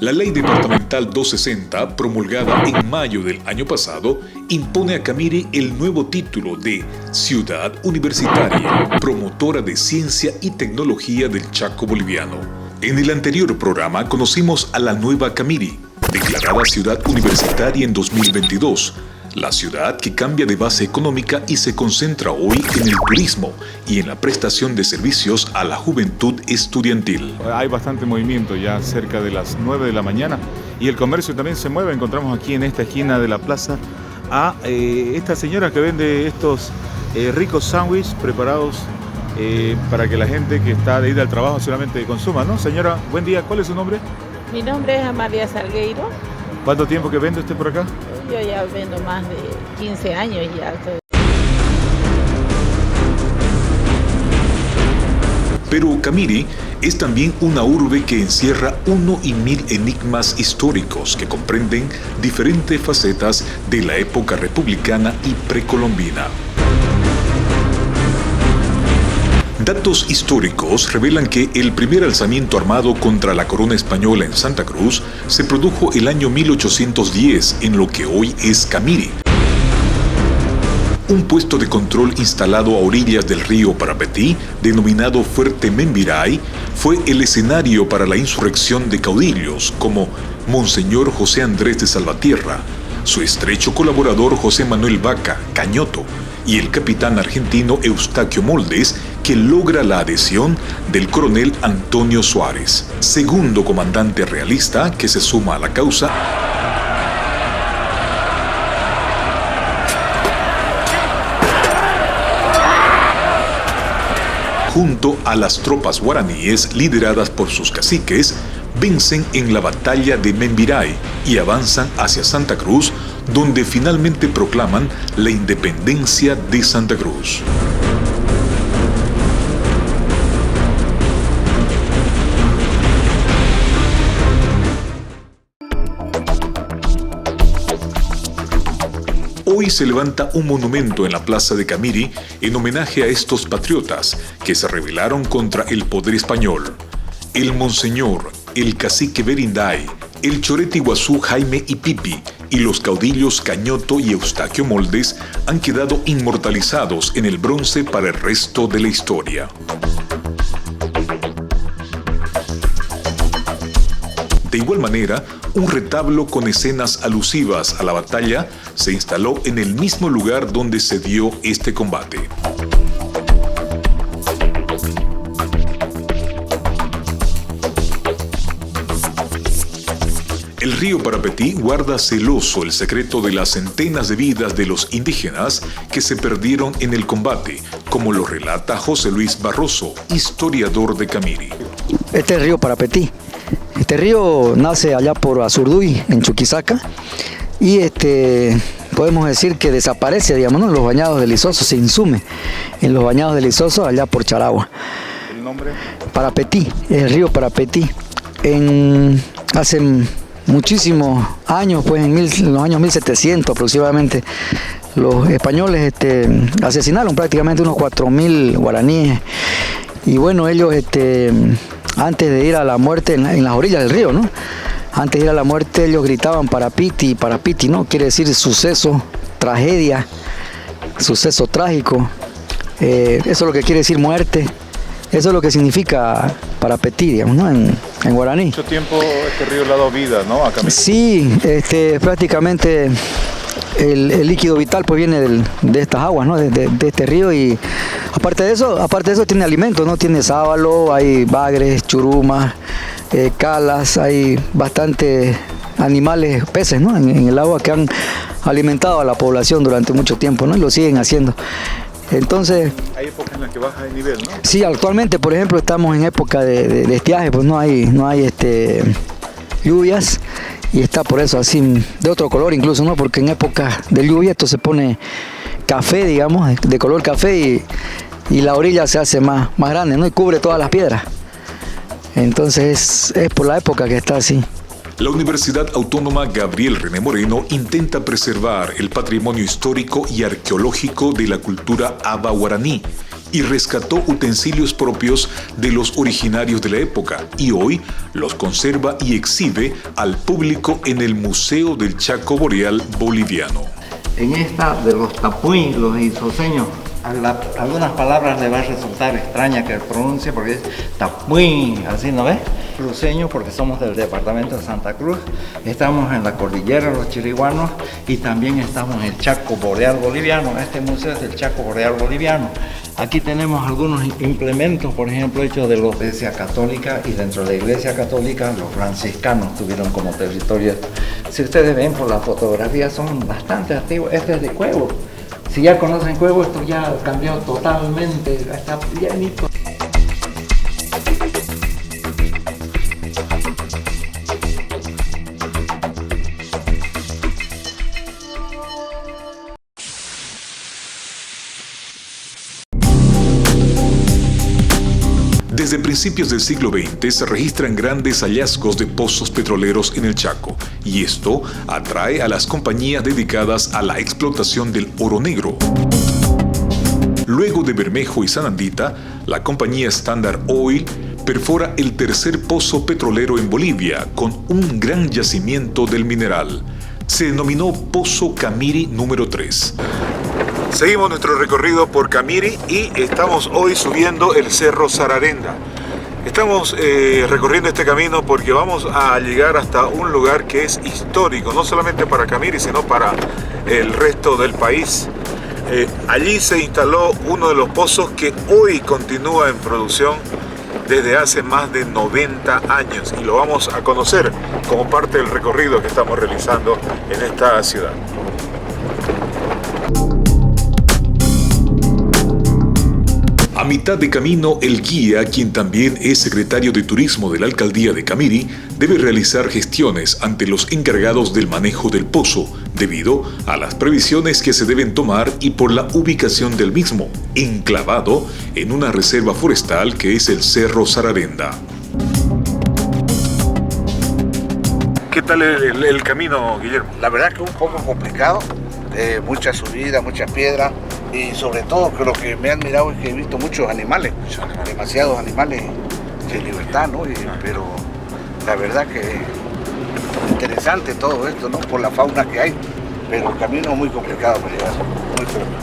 La Ley Departamental 260, promulgada en mayo del año pasado, impone a Camiri el nuevo título de Ciudad Universitaria, promotora de ciencia y tecnología del Chaco boliviano. En el anterior programa conocimos a la nueva Camiri, declarada ciudad universitaria en 2022, la ciudad que cambia de base económica y se concentra hoy en el turismo y en la prestación de servicios a la juventud estudiantil. Hay bastante movimiento ya cerca de las 9 de la mañana y el comercio también se mueve. Encontramos aquí en esta esquina de la plaza a esta señora que vende estos ricos sándwiches preparados para que la gente que está de ida al trabajo solamente consuma, ¿no? Señora, buen día, ¿cuál es su nombre? Mi nombre es Amalia Salgueiro. ¿Cuánto tiempo que vende usted por acá? Yo ya vendo más de 15 años ya. Pero Camiri es también una urbe que encierra 1.000 enigmas históricos que comprenden diferentes facetas de la época republicana y precolombina. Datos históricos revelan que el primer alzamiento armado contra la corona española en Santa Cruz se produjo el año 1810 en lo que hoy es Camiri. Un puesto de control instalado a orillas del río Parapetí, denominado Fuerte Membiray, fue el escenario para la insurrección de caudillos como Monseñor José Andrés de Salvatierra, su estrecho colaborador José Manuel Vaca, Cañoto, y el capitán argentino Eustaquio Moldes, que logra la adhesión del coronel Antonio Suárez, segundo comandante realista que se suma a la causa, junto a las tropas guaraníes lideradas por sus caciques, vencen en la batalla de Membiray y avanzan hacia Santa Cruz, donde finalmente proclaman la independencia de Santa Cruz. Hoy se levanta un monumento en la plaza de Camiri en homenaje a estos patriotas que se rebelaron contra el poder español. El Monseñor, el cacique Berinday, el Chorete Iguazú Jaime y Pipi y los caudillos Cañoto y Eustaquio Moldes han quedado inmortalizados en el bronce para el resto de la historia. De igual manera, un retablo con escenas alusivas a la batalla se instaló en el mismo lugar donde se dio este combate. El río Parapetí guarda celoso el secreto de las centenas de vidas de los indígenas que se perdieron en el combate, como lo relata José Luis Barroso, historiador de Camiri. Este es el río Parapetí. Este río nace allá por Azurduy, en Chuquisaca, y podemos decir que desaparece, digamos, ¿no? En los bañados del Isoso, se insume en los bañados del Isoso allá por Charagua. ¿El nombre? Parapetí, el río Parapetí. Hace muchísimos años, pues en los años 1700 aproximadamente, los españoles asesinaron prácticamente unos 4.000 guaraníes. Y bueno, ellos antes de ir a la muerte en las orillas del río, ¿no? Antes de ir a la muerte ellos gritaban Parapiti, Parapiti, ¿no? Quiere decir suceso, tragedia, suceso trágico. Eso es lo que quiere decir muerte. Eso es lo que significa Parapetí, digamos, ¿no? En guaraní. Mucho tiempo este río le ha dado vida, ¿no? A Camiri. Sí, prácticamente el líquido vital pues viene de estas aguas, ¿no? De este río, y aparte de eso tiene alimentos, ¿no? Tiene sábalo, hay bagres, churumas, calas, hay bastantes animales, peces, ¿no? En el agua que han alimentado a la población durante mucho tiempo, ¿no? Y lo siguen haciendo. Entonces, hay épocas en las que baja de nivel, ¿no? Sí, actualmente, por ejemplo, estamos en época de estiaje, pues no hay lluvias, y está por eso así de otro color incluso, ¿no? Porque en época de lluvia esto se pone café, digamos, de color café, y la orilla se hace más grande, ¿no? Y cubre todas las piedras. Entonces es por la época que está así. La Universidad Autónoma Gabriel René Moreno intenta preservar el patrimonio histórico y arqueológico de la cultura aba guaraní y rescató utensilios propios de los originarios de la época y hoy los conserva y exhibe al público en el Museo del Chaco Boreal Boliviano. En esta de los tapuy, los isoseños, algunas palabras le va a resultar extraña que pronuncie porque es tapuy, así, ¿no ves? Cruceño porque somos del departamento de Santa Cruz, estamos en la cordillera de los Chiriguanos y también estamos en el Chaco Boreal Boliviano. Este museo es del Chaco Boreal Boliviano. Aquí tenemos algunos implementos, por ejemplo, hechos de la Iglesia Católica, y dentro de la Iglesia Católica los franciscanos tuvieron como territorio. Si ustedes ven por la fotografía son bastante antiguos. Este es de Cuevo. Si ya conocen Cuevo, esto ya ha cambiado totalmente, está llenito. Desde principios del siglo XX se registran grandes hallazgos de pozos petroleros en el Chaco, y esto atrae a las compañías dedicadas a la explotación del oro negro. Luego de Bermejo y Sanandita, la compañía Standard Oil perfora el tercer pozo petrolero en Bolivia con un gran yacimiento del mineral. Se denominó Pozo Camiri número 3. Seguimos nuestro recorrido por Camiri y estamos hoy subiendo el Cerro Sararenda. Estamos recorriendo este camino porque vamos a llegar hasta un lugar que es histórico, no solamente para Camiri, sino para el resto del país. Allí se instaló uno de los pozos que hoy continúa en producción desde hace más de 90 años y lo vamos a conocer como parte del recorrido que estamos realizando en esta ciudad. A mitad de camino, el guía, quien también es secretario de Turismo de la Alcaldía de Camiri, debe realizar gestiones ante los encargados del manejo del pozo, debido a las previsiones que se deben tomar y por la ubicación del mismo, enclavado en una reserva forestal que es el Cerro Sararenda. ¿Qué tal el camino, Guillermo? La verdad que un poco complicado, mucha subida, mucha piedra y sobre todo que lo que me ha admirado es que he visto muchos animales, demasiados animales de libertad, ¿no? Pero la verdad que interesante todo esto, ¿no? Por la fauna que hay, pero el camino es muy complicado para llegar, muy complicado.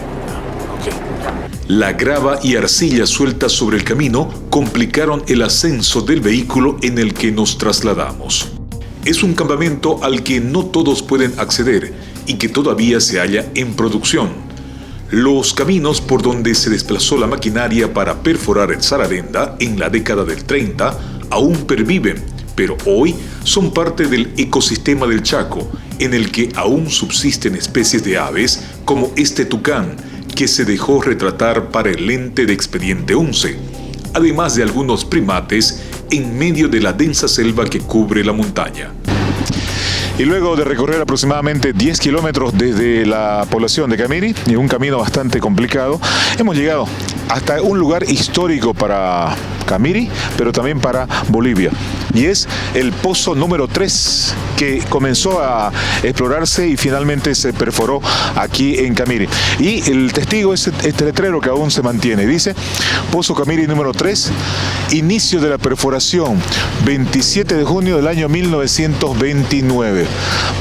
La grava y arcilla sueltas sobre el camino complicaron el ascenso del vehículo en el que nos trasladamos. Es un campamento al que no todos pueden acceder y que todavía se halla en producción. Los caminos por donde se desplazó la maquinaria para perforar el Sararenda en la década del 30 aún perviven, pero hoy son parte del ecosistema del Chaco, en el que aún subsisten especies de aves como este tucán, que se dejó retratar para el lente de Expediente 11, además de algunos primates en medio de la densa selva que cubre la montaña. Y luego de recorrer aproximadamente 10 kilómetros desde la población de Camiri, y un camino bastante complicado, hemos llegado hasta un lugar histórico para Camiri, pero también para Bolivia. Y es el pozo número 3, que comenzó a explorarse y finalmente se perforó aquí en Camiri. Y el testigo es este letrero que aún se mantiene. Dice, Pozo Camiri número 3, inicio de la perforación, 27 de junio del año 1929.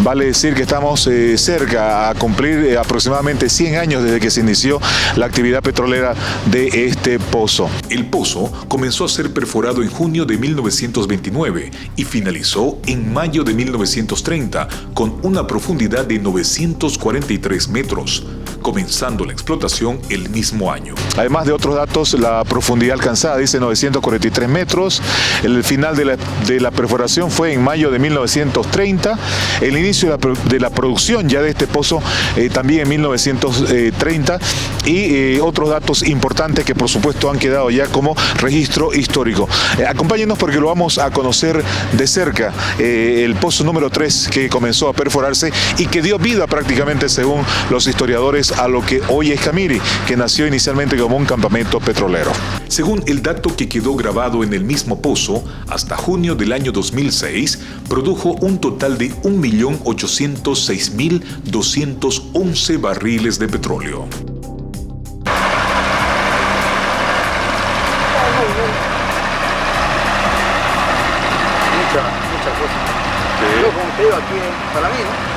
Vale decir que estamos cerca a cumplir aproximadamente 100 años desde que se inició la actividad petrolera de este pozo. El pozo comenzó a ser perforado en junio de 1929 y finalizó en mayo de 1930 con una profundidad de 943 metros, comenzando la explotación el mismo año. Además de otros datos, la profundidad alcanzada dice 943 metros, el final de la perforación fue en mayo de 1930, el inicio de la producción ya de este pozo también en 1930 y otros datos importantes que por supuesto han quedado ya como registro histórico. Acompáñenos porque lo vamos a conocer de cerca, el pozo número 3 que comenzó a perforarse y que dio vida prácticamente, según los historiadores, a lo que hoy es Camiri, que nació inicialmente como un campamento petrolero. Según el dato que quedó grabado en el mismo pozo, hasta junio del año 2006 produjo un total de 1.806.211 barriles de petróleo. para mí, ¿no?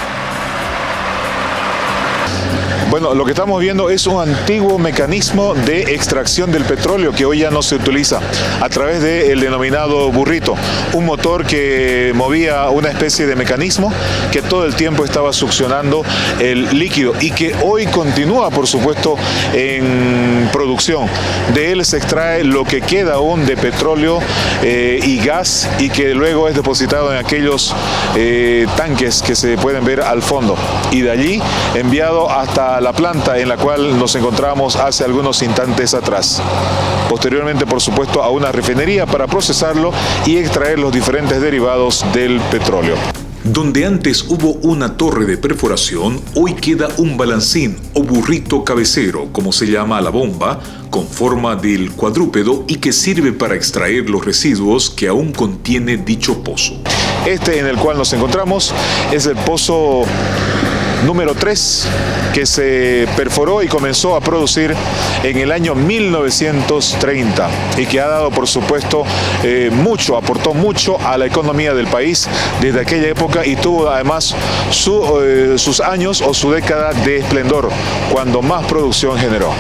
Bueno, lo que estamos viendo es un antiguo mecanismo de extracción del petróleo que hoy ya no se utiliza a través del denominado burrito, un motor que movía una especie de mecanismo que todo el tiempo estaba succionando el líquido y que hoy continúa, por supuesto, en producción. De él se extrae lo que queda aún de petróleo y gas y que luego es depositado en aquellos tanques que se pueden ver al fondo y de allí enviado hasta la planta en la cual nos encontramos hace algunos instantes atrás. Posteriormente, por supuesto, a una refinería para procesarlo y extraer los diferentes derivados del petróleo. Donde antes hubo una torre de perforación, hoy queda un balancín o burrito cabecero, como se llama a la bomba, con forma del cuadrúpedo y que sirve para extraer los residuos que aún contiene dicho pozo. Este en el cual nos encontramos es el pozo número 3, que se perforó y comenzó a producir en el año 1930 y que ha dado, por supuesto, aportó mucho a la economía del país desde aquella época y tuvo además sus años o su década de esplendor, cuando más producción generó.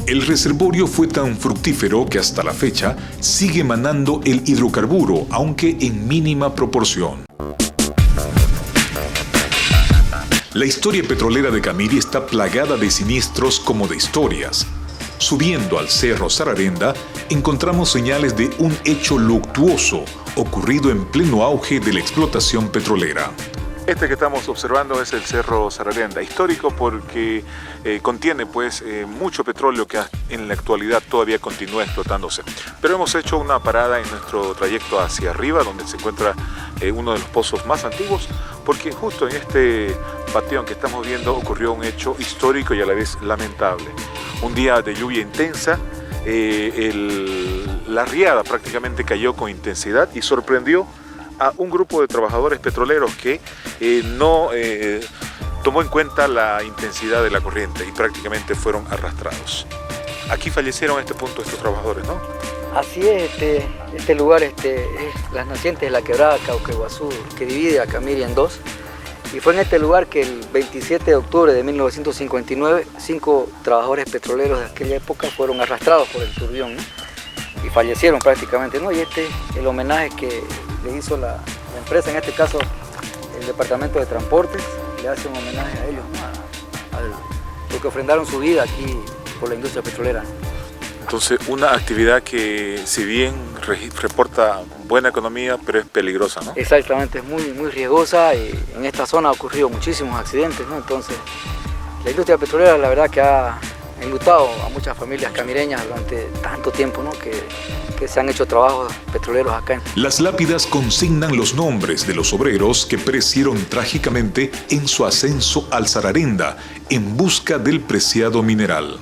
El reservorio fue tan fructífero que hasta la fecha sigue emanando el hidrocarburo, aunque en mínima proporción. La historia petrolera de Camiri está plagada de siniestros como de historias. Subiendo al cerro Sararenda, encontramos señales de un hecho luctuoso ocurrido en pleno auge de la explotación petrolera. Este que estamos observando es el Cerro Sararenda, histórico porque contiene mucho petróleo que en la actualidad todavía continúa explotándose. Pero hemos hecho una parada en nuestro trayecto hacia arriba, donde se encuentra uno de los pozos más antiguos, porque justo en este panteón que estamos viendo ocurrió un hecho histórico y a la vez lamentable. Un día de lluvia intensa, la riada prácticamente cayó con intensidad y sorprendió a un grupo de trabajadores petroleros que no tomó en cuenta la intensidad de la corriente y prácticamente fueron arrastrados. Aquí fallecieron a este punto estos trabajadores, ¿no? Así es, este lugar es las nacientes de la quebrada Cauqueguazú, que divide a Camiri en dos. Y fue en este lugar que el 27 de octubre de 1959, 5 trabajadores petroleros de aquella época fueron arrastrados por el turbión, ¿no? Y fallecieron prácticamente, ¿no? Y el homenaje que le hizo la empresa, en este caso el Departamento de Transportes, le hace un homenaje a ellos, ¿no? Porque ofrendaron su vida aquí por la industria petrolera. Entonces, una actividad que si bien reporta buena economía, pero es peligrosa, ¿no? Exactamente, es muy riesgosa y en esta zona ha ocurrido muchísimos accidentes, ¿no? Entonces, la industria petrolera la verdad que ha enlutado a muchas familias camireñas durante tanto tiempo, ¿no? que se han hecho trabajos petroleros acá. Las lápidas consignan los nombres de los obreros que perecieron trágicamente en su ascenso al Sararenda en busca del preciado mineral.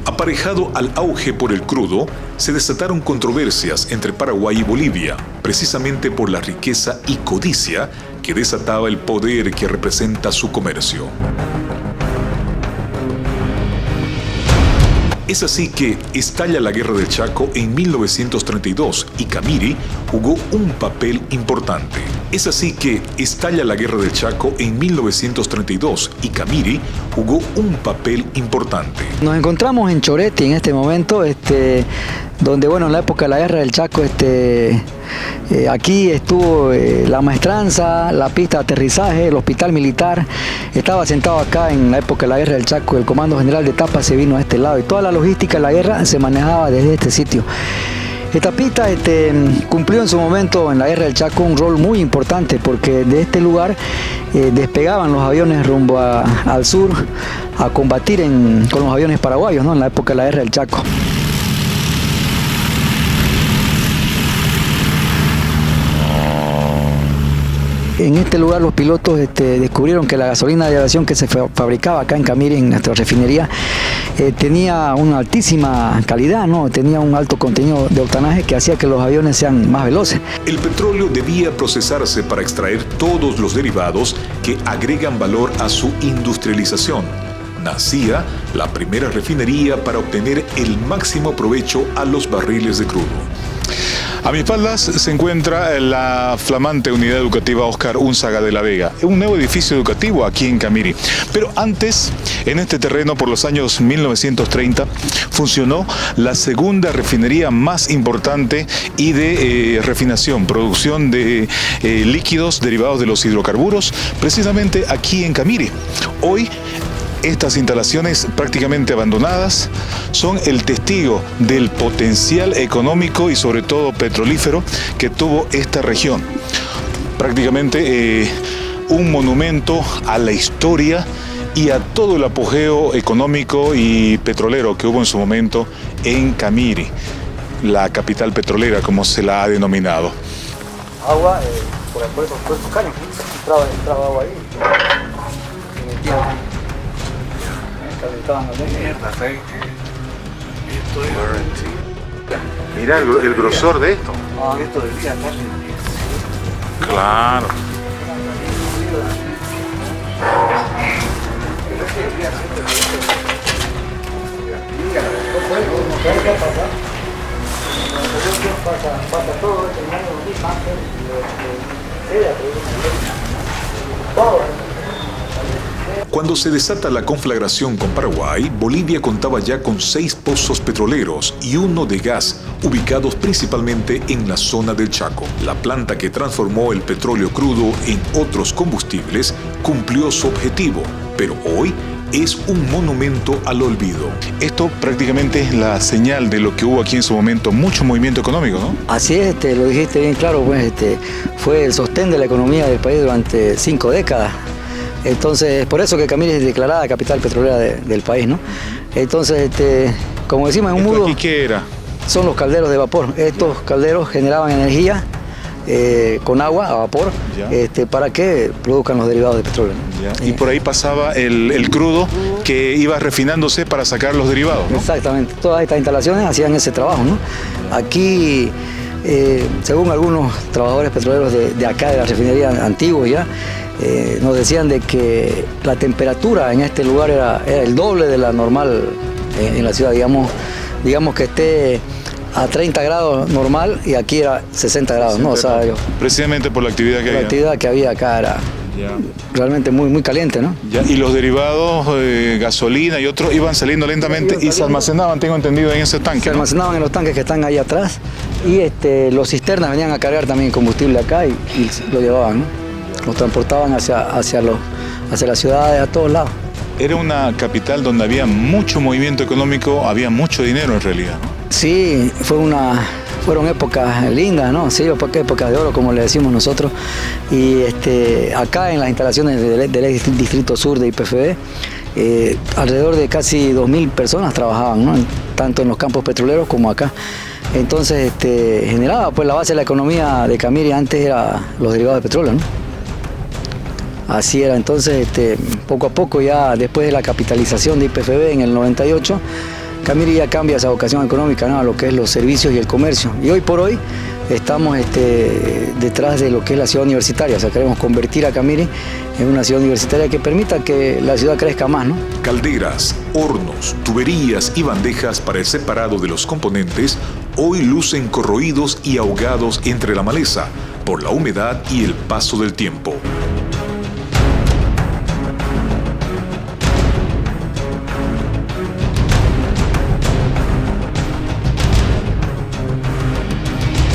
Aparejado al auge por el crudo, se desataron controversias entre Paraguay y Bolivia, precisamente por la riqueza y codicia que desataba el poder que representa su comercio. Es así que estalla la Guerra del Chaco en 1932 y Camiri jugó un papel importante. Es así que estalla la Guerra del Chaco en 1932 y Camiri jugó un papel importante. Nos encontramos en Choreti en este momento, donde en la época de la Guerra del Chaco, aquí estuvo la maestranza, la pista de aterrizaje, el hospital militar. Estaba sentado acá en la época de la Guerra del Chaco, el Comando General de Etapa se vino a este lado y toda la logística de la guerra se manejaba desde este sitio. Esta pista cumplió en su momento en la Guerra del Chaco un rol muy importante porque de este lugar despegaban los aviones rumbo al sur a combatir con los aviones paraguayos, ¿no? En la época de la Guerra del Chaco. En este lugar los pilotos descubrieron que la gasolina de aviación que se fabricaba acá en Camiri, en nuestra refinería, tenía una altísima calidad, ¿no? Tenía un alto contenido de octanaje que hacía que los aviones sean más veloces. El petróleo debía procesarse para extraer todos los derivados que agregan valor a su industrialización. Nacía la primera refinería para obtener el máximo provecho a los barriles de crudo. A mis espaldas se encuentra la flamante unidad educativa Oscar Unzaga de la Vega, un nuevo edificio educativo aquí en Camiri. Pero antes, en este terreno, por los años 1930, funcionó la segunda refinería más importante y de refinación, producción de líquidos derivados de los hidrocarburos, precisamente aquí en Camiri. Hoy, estas instalaciones prácticamente abandonadas son el testigo del potencial económico y sobre todo petrolífero que tuvo esta región. Prácticamente un monumento a la historia y a todo el apogeo económico y petrolero que hubo en su momento en Camiri, la capital petrolera como se la ha denominado. Agua por estos caños, entraba agua ahí. Mierda, ¿sabes qué? Esto es... Mira el grosor de esto. Esto debería estar en 10. Claro. Cuando se desata la conflagración con Paraguay, Bolivia contaba ya con 6 pozos petroleros y 1 de gas, ubicados principalmente en la zona del Chaco. La planta que transformó el petróleo crudo en otros combustibles cumplió su objetivo, pero hoy es un monumento al olvido. Esto prácticamente es la señal de lo que hubo aquí en su momento, mucho movimiento económico, ¿no? Así es, lo dijiste bien claro, pues, fue el sostén de la economía del país durante 5 décadas. Entonces, por eso que Camiri es declarada capital petrolera del país, ¿no? Entonces, como decimos en un mudo, ¿Qué era? son los calderos de vapor. Estos calderos generaban energía con agua a vapor para que produzcan los derivados de petróleo, ¿no? Y por ahí pasaba el crudo que iba refinándose para sacar los derivados, ¿no? Exactamente. Todas estas instalaciones hacían ese trabajo, ¿no? Aquí, según algunos trabajadores petroleros de acá, de la refinería antigua ya, nos decían de que la temperatura en este lugar era el doble de la normal en la ciudad, digamos que esté a 30 grados normal y aquí era 60 grados, ¿no? O sea, precisamente por la actividad que había. La actividad que había acá era realmente muy, muy caliente, ¿no? Y los derivados, gasolina y otros, iban saliendo lentamente y se almacenaban, tengo entendido, en ese tanque. Se almacenaban en los tanques que están ahí atrás y los cisternas venían a cargar también combustible acá y lo llevaban, ¿no? Los transportaban hacia las ciudades, a todos lados. Era una capital donde había mucho movimiento económico, había mucho dinero en realidad, ¿no? Sí, fueron épocas lindas, ¿no? Sí, épocas de oro, como le decimos nosotros. Y acá en las instalaciones del Distrito Sur de IPFB, alrededor de casi 2.000 personas trabajaban, ¿no? Tanto en los campos petroleros como acá. Entonces, generaba, pues la base de la economía de Camiri antes era los derivados de petróleo, ¿no? Así era. Entonces, poco a poco, ya después de la capitalización de IPFB en el 98, Camiri ya cambia esa vocación económica, ¿no? A lo que es los servicios y el comercio. Y hoy por hoy estamos detrás de lo que es la ciudad universitaria. O sea, queremos convertir a Camiri en una ciudad universitaria que permita que la ciudad crezca más, ¿no? Calderas, hornos, tuberías y bandejas para el separado de los componentes hoy lucen corroídos y ahogados entre la maleza por la humedad y el paso del tiempo.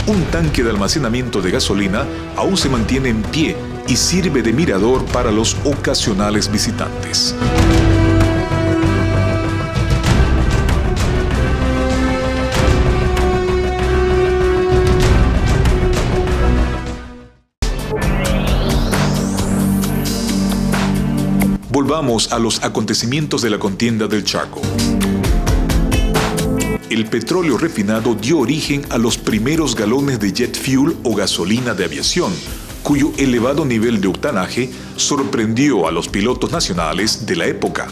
Un tanque de almacenamiento de gasolina aún se mantiene en pie y sirve de mirador para los ocasionales visitantes. Volvamos a los acontecimientos de la contienda del Chaco. El petróleo refinado dio origen a los primeros galones de jet fuel o gasolina de aviación, cuyo elevado nivel de octanaje sorprendió a los pilotos nacionales de la época.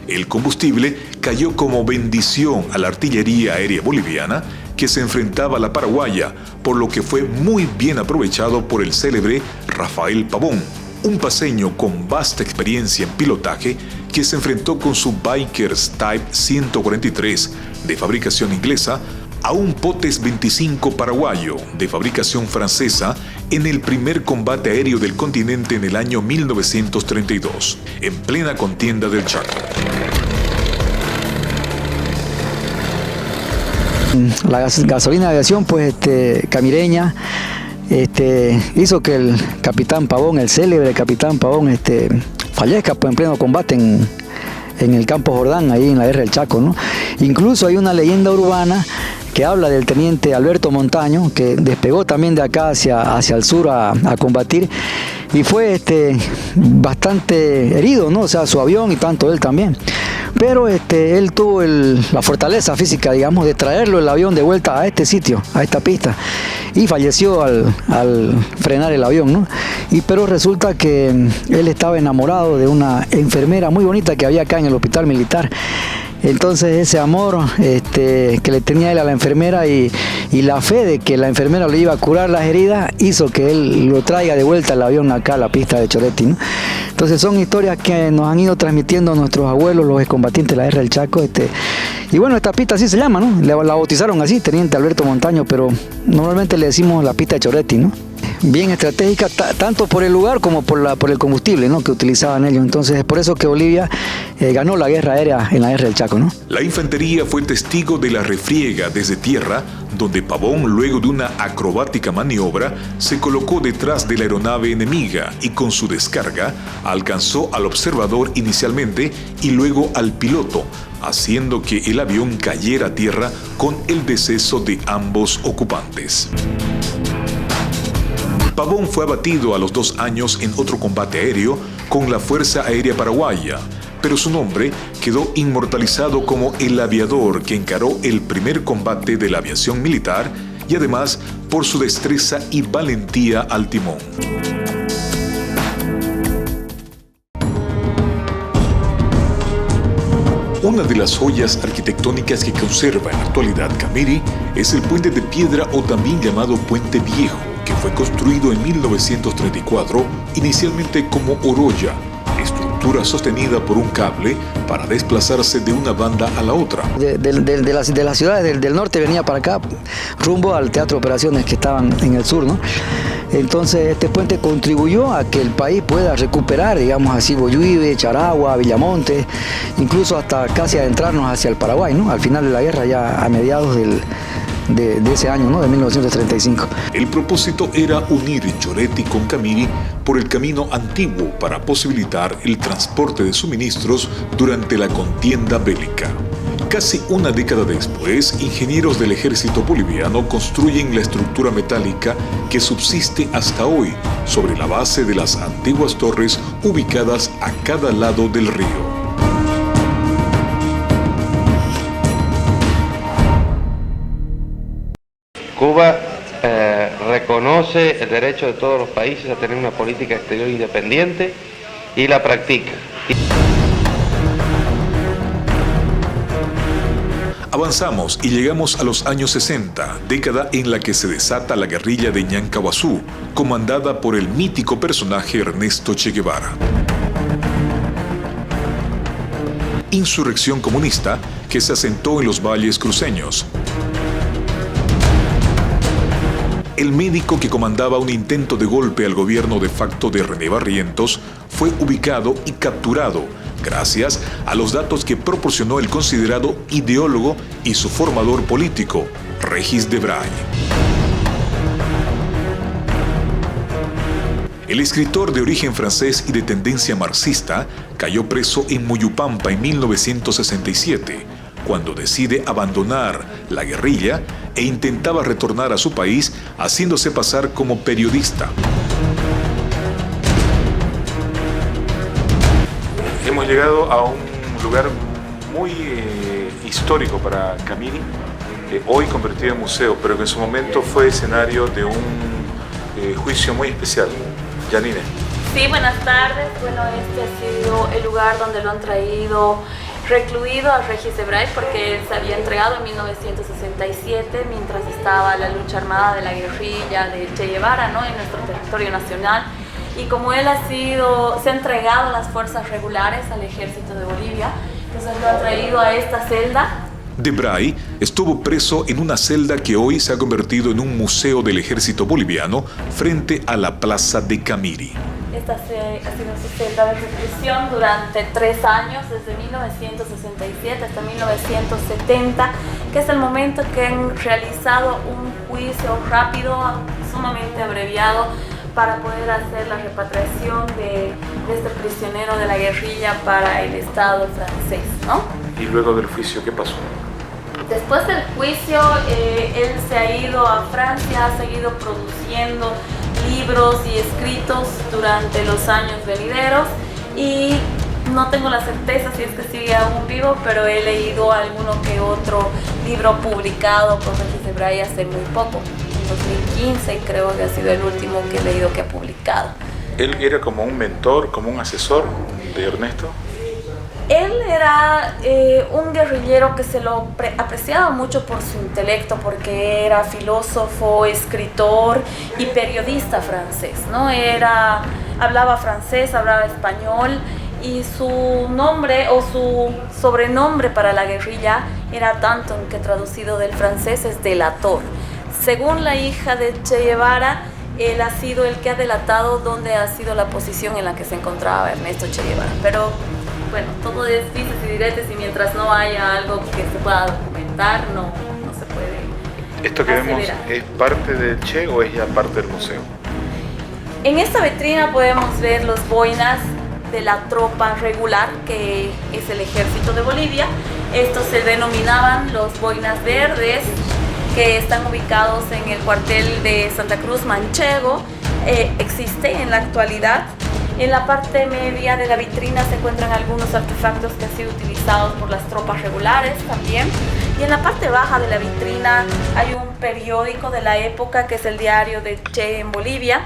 El combustible cayó como bendición a la artillería aérea boliviana que se enfrentaba a la paraguaya, por lo que fue muy bien aprovechado por el célebre Rafael Pavón, un paceño con vasta experiencia en pilotaje que se enfrentó con su Vickers Type 143 de fabricación inglesa a un Potes 25 paraguayo de fabricación francesa en el primer combate aéreo del continente en el año 1932, en plena contienda del Chaco. La gasolina de aviación, pues camireña, hizo que el capitán Pavón, el célebre capitán Pavón, fallezca pues, en pleno combate en el campo Jordán, ahí en la guerra del Chaco, ¿no? Incluso hay una leyenda urbana que habla del teniente Alberto Montaño, que despegó también de acá hacia el sur a combatir, y fue bastante herido, ¿no? O sea, su avión y tanto él también. Pero él tuvo la fortaleza física, digamos, de traerlo el avión de vuelta a este sitio, a esta pista, y falleció al frenar el avión, ¿no? Pero resulta que él estaba enamorado de una enfermera muy bonita que había acá en el hospital militar. Entonces ese amor que le tenía él a la enfermera y la fe de que la enfermera le iba a curar las heridas hizo que él lo traiga de vuelta el avión acá a la pista de Choretti, ¿no? Entonces son historias que nos han ido transmitiendo nuestros abuelos, los excombatientes de la guerra del Chaco. Y bueno, esta pista así se llama, ¿no? La bautizaron así, Teniente Alberto Montaño, pero normalmente le decimos la pista de Choretti, ¿no? Bien estratégica, tanto por el lugar como por el combustible, ¿no? Que utilizaban ellos. Entonces es por eso que Bolivia ganó la guerra aérea en la guerra del Chaco, ¿no? La infantería fue testigo de la refriega desde tierra, donde Pavón, luego de una acrobática maniobra, se colocó detrás de la aeronave enemiga y con su descarga alcanzó al observador inicialmente y luego al piloto, haciendo que el avión cayera a tierra con el deceso de ambos ocupantes. Pavón fue abatido a los 2 años en otro combate aéreo con la Fuerza Aérea Paraguaya, pero su nombre quedó inmortalizado como el aviador que encaró el primer combate de la aviación militar y además por su destreza y valentía al timón. Una de las joyas arquitectónicas que conserva en la actualidad Camiri es el puente de piedra o también llamado Puente Viejo, que fue construido en 1934 inicialmente como oroya, estructura sostenida por un cable para desplazarse de una banda a la otra. De las ciudades del norte venía para acá, rumbo al Teatro de Operaciones que estaban en el sur, ¿no? Entonces este puente contribuyó a que el país pueda recuperar, digamos así, Boyuibe, Charagua, Villamonte, incluso hasta casi adentrarnos hacia el Paraguay, ¿no? Al final de la guerra, ya a mediados de ese año, ¿no? De 1935. El propósito era unir Choretti con Camiri por el camino antiguo para posibilitar el transporte de suministros durante la contienda bélica. Casi una década después, ingenieros del ejército boliviano construyen la estructura metálica que subsiste hasta hoy sobre la base de las antiguas torres ubicadas a cada lado del río. Cuba reconoce el derecho de todos los países a tener una política exterior independiente y la practica. Avanzamos y llegamos a los años 60, década en la que se desata la guerrilla de Ñancahuazú, comandada por el mítico personaje Ernesto Che Guevara. Insurrección comunista que se asentó en los valles cruceños. El médico que comandaba un intento de golpe al gobierno de facto de René Barrientos fue ubicado y capturado gracias a los datos que proporcionó el considerado ideólogo y su formador político, Regis Debray. El escritor de origen francés y de tendencia marxista cayó preso en Moyupampa en 1967, cuando decide abandonar la guerrilla e intentaba retornar a su país haciéndose pasar como periodista. Hemos llegado a un lugar muy histórico para Camiri, hoy convertido en museo, pero que en su momento fue escenario de un juicio muy especial. Janine. Sí, buenas tardes. Bueno, este ha sido el lugar donde lo han traído recluido a Regis Debray, porque él se había entregado en 1967 mientras estaba la lucha armada de la guerrilla de Che Guevara, ¿no?, en nuestro territorio nacional. Y como él se ha entregado a las fuerzas regulares, al ejército de Bolivia, entonces lo ha traído a esta celda. Debray estuvo preso en una celda que hoy se ha convertido en un museo del ejército boliviano frente a la plaza de Camiri. Esta ha sido su celda de reclusión durante 3 años, desde 1967 hasta 1970, que es el momento que han realizado un juicio rápido, sumamente abreviado, para poder hacer la repatriación de este prisionero de la guerrilla para el Estado francés, ¿no? ¿Y luego del juicio qué pasó? Después del juicio, él se ha ido a Francia, ha seguido produciendo libros y escritos durante los años venideros, y no tengo la certeza si es que sigue aún vivo, pero he leído alguno que otro libro publicado por Regis Debray hace muy poco. 2015 creo que ha sido el último que he leído que ha publicado. ¿Él era como un mentor, como un asesor de Ernesto? Él era un guerrillero que se lo apreciaba mucho por su intelecto, porque era filósofo, escritor y periodista francés, ¿no? Hablaba francés, hablaba español, y su nombre o su sobrenombre para la guerrilla era Danton, que traducido del francés es delator. Según la hija de Che Guevara, él ha sido el que ha delatado dónde ha sido la posición en la que se encontraba Ernesto Che Guevara. Pero bueno, todo es dices y diretes, y mientras no haya algo que se pueda documentar, no se puede. ¿Esto que vemos es parte de Che o es ya parte del museo? En esta vitrina podemos ver los boinas de la tropa regular, que es el ejército de Bolivia. Estos se denominaban los boinas verdes, que están ubicados en el cuartel de Santa Cruz Manchego. Existe en la actualidad. En la parte media de la vitrina se encuentran algunos artefactos que han sido utilizados por las tropas regulares también. Y en la parte baja de la vitrina hay un periódico de la época, que es el Diario de Che en Bolivia.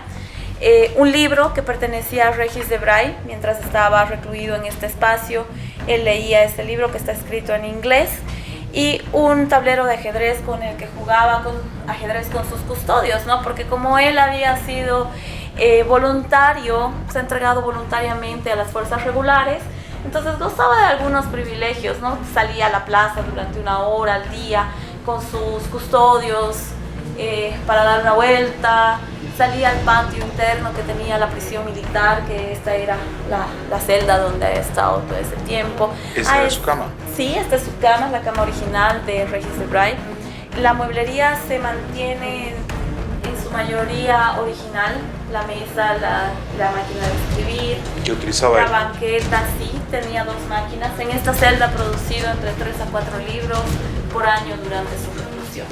Un libro que pertenecía a Regis Debray mientras estaba recluido en este espacio. Él leía este libro, que está escrito en inglés. Y un tablero de ajedrez con el que jugaba ajedrez con sus custodios, ¿no? Porque como él había sido voluntario, se ha entregado voluntariamente a las fuerzas regulares, entonces gozaba de algunos privilegios, ¿no? Salía a la plaza durante 1 hora al día con sus custodios para dar una vuelta, salía al patio interno que tenía la prisión militar, que esta era la celda donde ha estado todo ese tiempo. ¿Esa era su cama? Sí, esta es su cama, la cama original de Regis Debray. La mueblería se mantiene en su mayoría original, la mesa, la máquina de escribir. ¿Qué utilizaba él? La banqueta, sí, tenía 2 máquinas. En esta celda ha producido entre 3 a 4 libros por año durante su reclusión.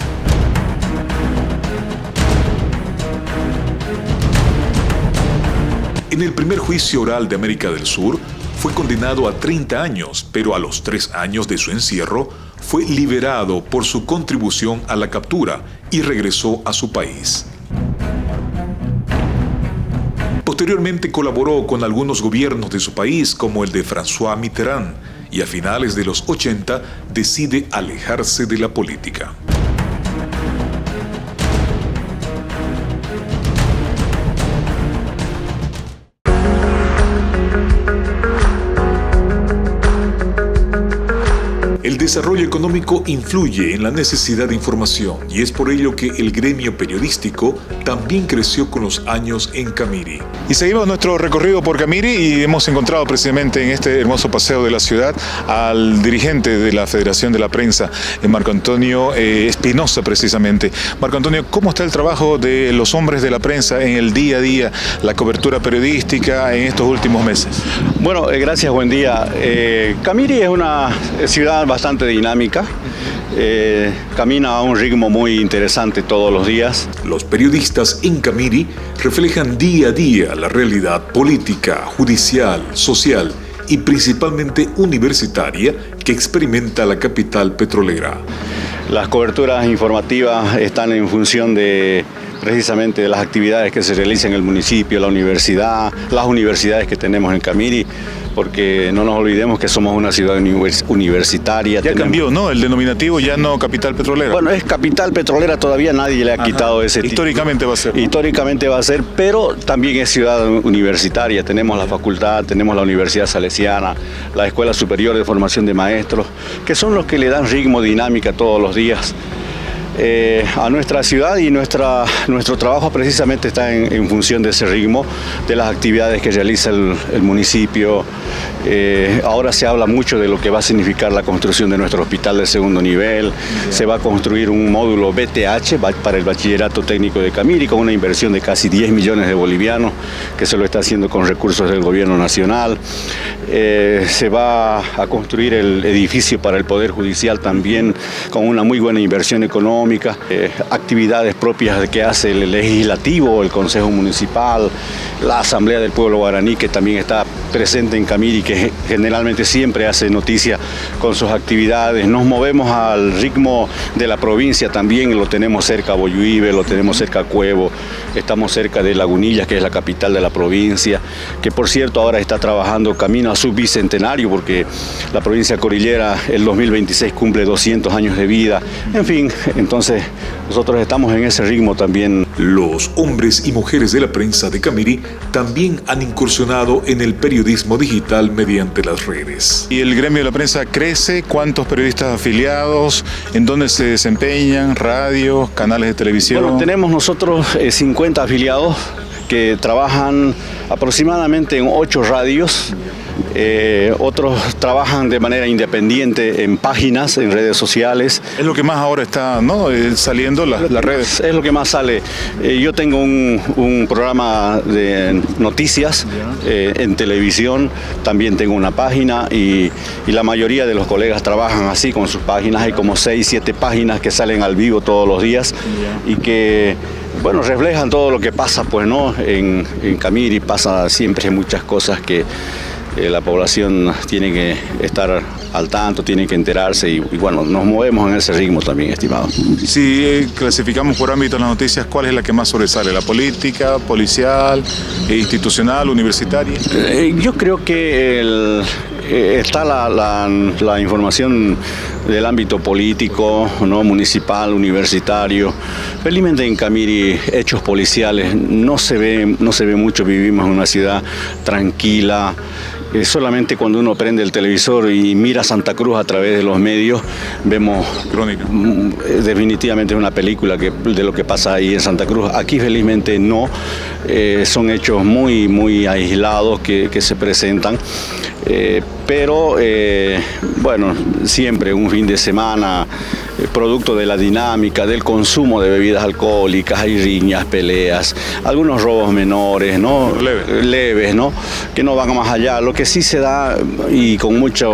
En el primer juicio oral de América del Sur, fue condenado a 30 años, pero a los 3 años de su encierro, fue liberado por su contribución a la captura y regresó a su país. Posteriormente colaboró con algunos gobiernos de su país, como el de François Mitterrand, y a finales de los 80 decide alejarse de la política. El desarrollo económico influye en la necesidad de información, y es por ello que el gremio periodístico también creció con los años en Camiri. Y seguimos nuestro recorrido por Camiri y hemos encontrado precisamente en este hermoso paseo de la ciudad al dirigente de la Federación de la Prensa, Marco Antonio Espinosa precisamente. Marco Antonio, ¿cómo está el trabajo de los hombres de la prensa en el día a día, la cobertura periodística en estos últimos meses? Bueno, gracias, buen día. Camiri es una ciudad bastante dinámica, camina a un ritmo muy interesante todos los días. Los periodistas en Camiri reflejan día a día la realidad política, judicial, social y principalmente universitaria que experimenta la capital petrolera. Las coberturas informativas están en función de precisamente de las actividades que se realizan en el municipio, la universidad, las universidades que tenemos en Camiri, porque no nos olvidemos que somos una ciudad universitaria. Ya cambió, ¿no? El denominativo ya no capital petrolera. Bueno, es capital petrolera, todavía nadie le ha quitado ese título. Históricamente va a ser. Históricamente va a ser, pero también es ciudad universitaria. Tenemos la facultad, tenemos la Universidad Salesiana, la Escuela Superior de Formación de Maestros, que son los que le dan ritmo, dinámica todos los días a nuestra ciudad, y nuestro trabajo precisamente está en función de ese ritmo, de las actividades que realiza el municipio. Ahora se habla mucho de lo que va a significar la construcción de nuestro hospital de segundo nivel. Se va a construir un módulo BTH para el Bachillerato Técnico de Camiri con una inversión de casi 10 millones de bolivianos, que se lo está haciendo con recursos del gobierno nacional. Se va a construir el edificio para el Poder Judicial también con una muy buena inversión económica. Actividades propias que hace el Legislativo, el Consejo Municipal, la Asamblea del Pueblo Guaraní, que también está presente en Camiri, que generalmente siempre hace noticia con sus actividades. Nos movemos al ritmo de la provincia también, lo tenemos cerca a Boyuibe, lo tenemos cerca a Cuevo, estamos cerca de Lagunillas, que es la capital de la provincia, que por cierto ahora está trabajando camino a su bicentenario, porque la provincia cordillera el 2026 cumple 200 años de vida. En fin, entonces nosotros estamos en ese ritmo también. Los hombres y mujeres de la prensa de Camiri también han incursionado en el periodismo digital mediante las redes. ¿Y el gremio de la prensa crece? ¿Cuántos periodistas afiliados? ¿En dónde se desempeñan? ¿Radios? ¿Canales de televisión? Bueno, tenemos nosotros 50 afiliados que trabajan aproximadamente en 8 radios. Otros trabajan de manera independiente en páginas, en redes sociales. Es lo que más ahora está, ¿no? Saliendo las redes. Es lo que más sale. Yo tengo un programa de noticias en televisión, también tengo una página y la mayoría de los colegas trabajan así con sus páginas. Hay como 6, 7 páginas que salen al vivo todos los días y que, bueno, reflejan todo lo que pasa, pues, ¿no? En Camiri pasa siempre muchas cosas que la población tiene que estar al tanto, tiene que enterarse y bueno, nos movemos en ese ritmo también, estimado. Si clasificamos por ámbitos las noticias, ¿cuál es la que más sobresale? ¿La política, policial, institucional, universitaria? Yo creo que está la información del ámbito político, ¿no? Municipal, universitario. Felizmente en Camiri hechos policiales no se ve mucho. Vivimos en una ciudad tranquila. Solamente cuando uno prende el televisor y mira Santa Cruz a través de los medios, vemos crónica. Definitivamente es una película de lo que pasa ahí en Santa Cruz. Aquí felizmente no, son hechos muy, muy aislados que se presentan. Pero bueno, siempre un fin de semana, producto de la dinámica del consumo de bebidas alcohólicas, hay riñas, peleas, algunos robos menores, ¿no? Leves, ¿no? Que no van más allá. Lo que sí se da y con mucha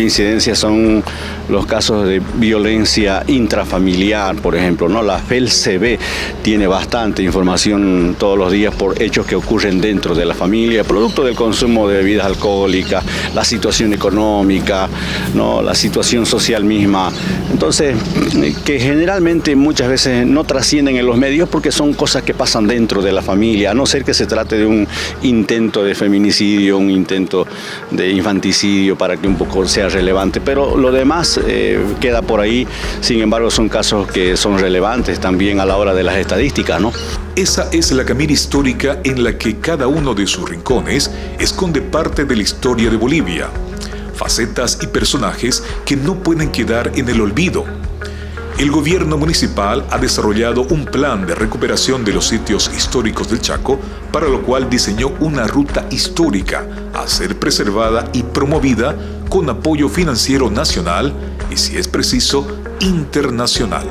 incidencia son los casos de violencia intrafamiliar, por ejemplo, ¿no? La FELCB tiene bastante información todos los días por hechos que ocurren dentro de la familia, producto del consumo de bebidas alcohólicas, la situación económica, ¿no? La situación social misma. Entonces, que generalmente muchas veces no trascienden en los medios porque son cosas que pasan dentro de la familia, a no ser que se trate de un intento de feminicidio, un intento de infanticidio para que un poco sea relevante, pero lo demás queda por ahí. Sin embargo, son casos que son relevantes también a la hora de las estadísticas, ¿no? Esa es la Camiri histórica en la que cada uno de sus rincones esconde parte de la historia de Bolivia, facetas y personajes que no pueden quedar en el olvido. El gobierno municipal ha desarrollado un plan de recuperación de los sitios históricos del Chaco, para lo cual diseñó una ruta histórica a ser preservada y promovida con apoyo financiero nacional y, si es preciso, internacional.